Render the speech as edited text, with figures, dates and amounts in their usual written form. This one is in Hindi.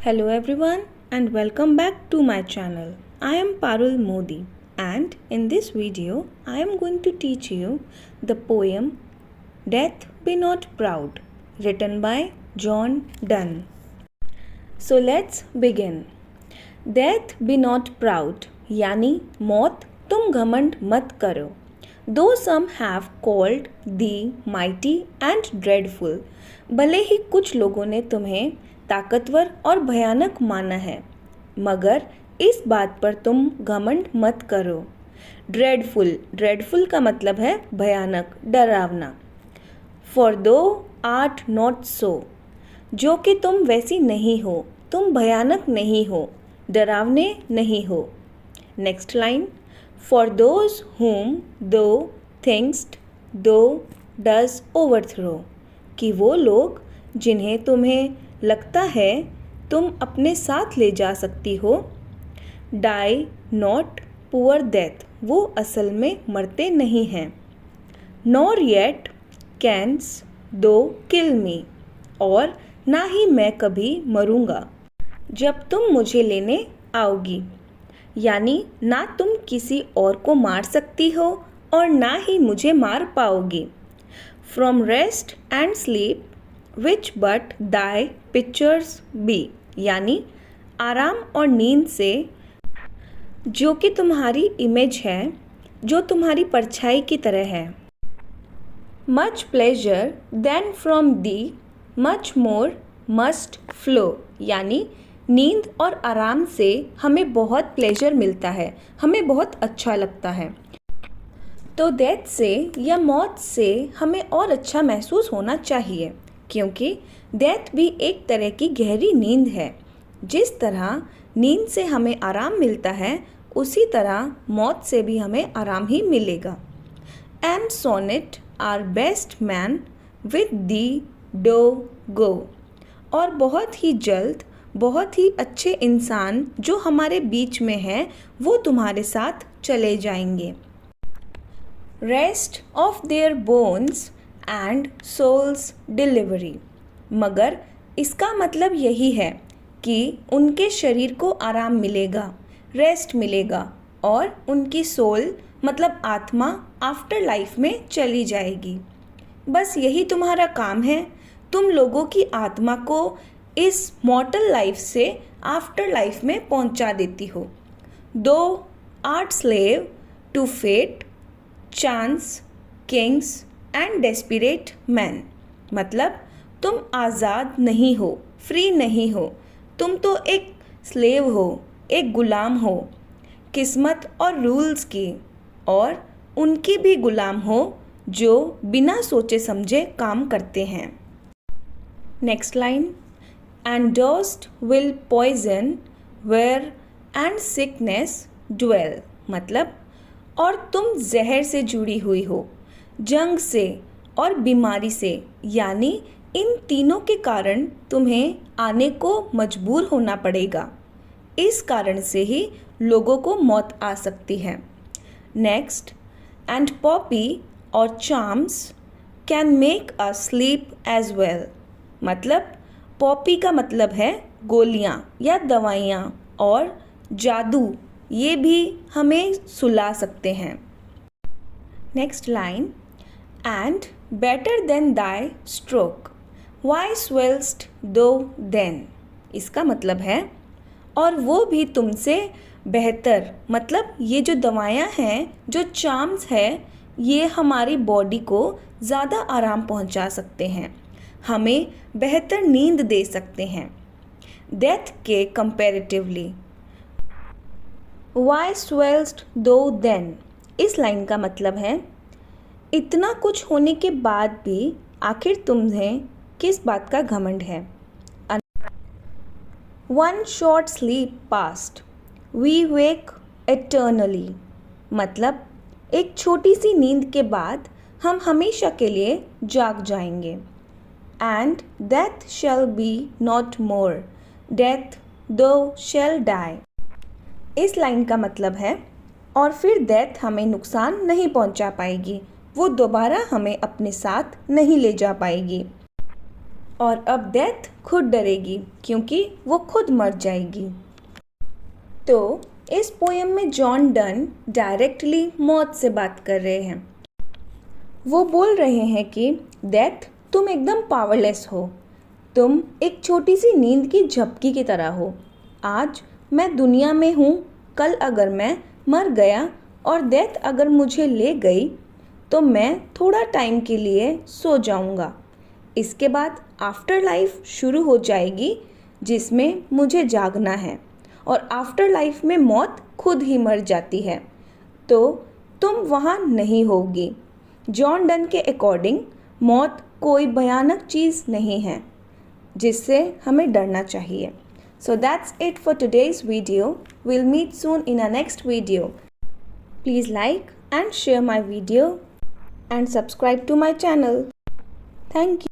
Hello everyone and welcome back to my channel. I am Parul Modi and in this video I am going to teach you the poem Death Be Not Proud written by John Donne. So let's begin. Death be not proud यानी मौत तुम घमंड मत करो. Though some have called thee mighty and dreadful, भले ही कुछ लोगों ने तुम्हें ताकतवर और भयानक माना है, मगर इस बात पर तुम घमंड मत करो. ड्रेडफुल का मतलब है भयानक, डरावना. For thou art not so, जो कि तुम वैसी नहीं हो, तुम भयानक नहीं हो, डरावने नहीं हो. Next line. For those whom thou thinkst thou does overthrow, कि वो लोग जिन्हें तुम्हें लगता है तुम अपने साथ ले जा सकती हो. Die not poor death, वो असल में मरते नहीं हैं. Nor yet canst thou kill me, और ना ही मैं कभी मरूंगा जब तुम मुझे लेने आओगी. यानी ना तुम किसी और को मार सकती हो और ना ही मुझे मार पाओगी. From rest and sleep which but thy pictures be, यानी आराम और नींद से जो कि तुम्हारी इमेज है, जो तुम्हारी परछाई की तरह है. Much pleasure then from thee much more must flow, यानी नींद और आराम से हमें बहुत प्लेजर मिलता है, हमें बहुत अच्छा लगता है. तो डेथ से या मौत से हमें और अच्छा महसूस होना चाहिए, क्योंकि डेथ भी एक तरह की गहरी नींद है. जिस तरह नींद से हमें आराम मिलता है, उसी तरह मौत से भी हमें आराम ही मिलेगा. And soonest our best men with thee do go, और बहुत ही जल्द बहुत ही अच्छे इंसान जो हमारे बीच में हैं, वो तुम्हारे साथ चले जाएंगे. Rest of their bones and souls delivery, मगर इसका मतलब यही है कि उनके शरीर को आराम मिलेगा, रेस्ट मिलेगा, और उनकी सोल मतलब आत्मा आफ्टर लाइफ में चली जाएगी. बस यही तुम्हारा काम है, तुम लोगों की आत्मा को इस मॉर्टल लाइफ से आफ्टर लाइफ में पहुंचा देती हो. Thou art slave to fate, chance, kings and desperate men, मतलब तुम आज़ाद नहीं हो, फ्री नहीं हो, तुम तो एक स्लेव हो, एक गुलाम हो किस्मत और रूल्स की, और उनकी भी गुलाम हो जो बिना सोचे समझे काम करते हैं. Next line. And dust will poison where and sickness dwell, मतलब और तुम जहर से जुड़ी हुई हो, जंग से और बीमारी से, यानी इन तीनों के कारण तुम्हें आने को मजबूर होना पड़ेगा. इस कारण से ही लोगों को मौत आ सकती है. नेक्स्ट. एंड पॉपी और charms can make us sleep as well, मतलब पॉपी का मतलब है गोलियाँ या दवाइयाँ, और जादू ये भी हमें सुला सकते हैं. Next line. And better than thy stroke why swell'st thou then, इसका मतलब है और वो भी तुमसे बेहतर, मतलब ये जो दवाइयाँ हैं, जो चार्म्स है, ये हमारी बॉडी को ज़्यादा आराम पहुँचा सकते हैं, हमें बेहतर नींद दे सकते हैं. डेथ के comparatively. Y swell'st thou then, इस लाइन का मतलब है इतना कुछ होने के बाद भी आखिर तुम्हें किस बात का घमंड है. One short sleep past we wake eternally, मतलब एक छोटी सी नींद के बाद हम हमेशा के लिए जाग जाएंगे. And death shall be not more, death thou shall die, इस लाइन का मतलब है और फिर डेथ हमें नुकसान नहीं पहुंचा पाएगी, वो दोबारा हमें अपने साथ नहीं ले जा पाएगी. और अब डेथ खुद डरेगी क्योंकि वो खुद मर जाएगी। तो इस पोएम में जॉन डन डायरेक्टली मौत से बात कर रहे हैं। वो बोल रहे हैं कि डेथ, तुम एकदम पावरलेस हो। तुम एक छोटी सी नींद की झपकी की तरह हो। आज मैं दुनिया में हूँ, कल अगर मैं मर गया और डेथ अगर मुझे ले गई तो मैं थोड़ा टाइम के लिए सो जाऊँगा। इसके बाद आफ्टर लाइफ शुरू हो जाएगी जिसमें मुझे जागना है, और आफ्टर लाइफ में मौत खुद ही मर जाती है, तो तुम वहाँ नहीं होगी। जॉन डन के अकॉर्डिंग मौत कोई भयानक चीज़ नहीं है जिससे हमें डरना चाहिए। So that's it for today's video. We'll meet soon in our next video. Please like and share my video and subscribe to my channel. Thank you.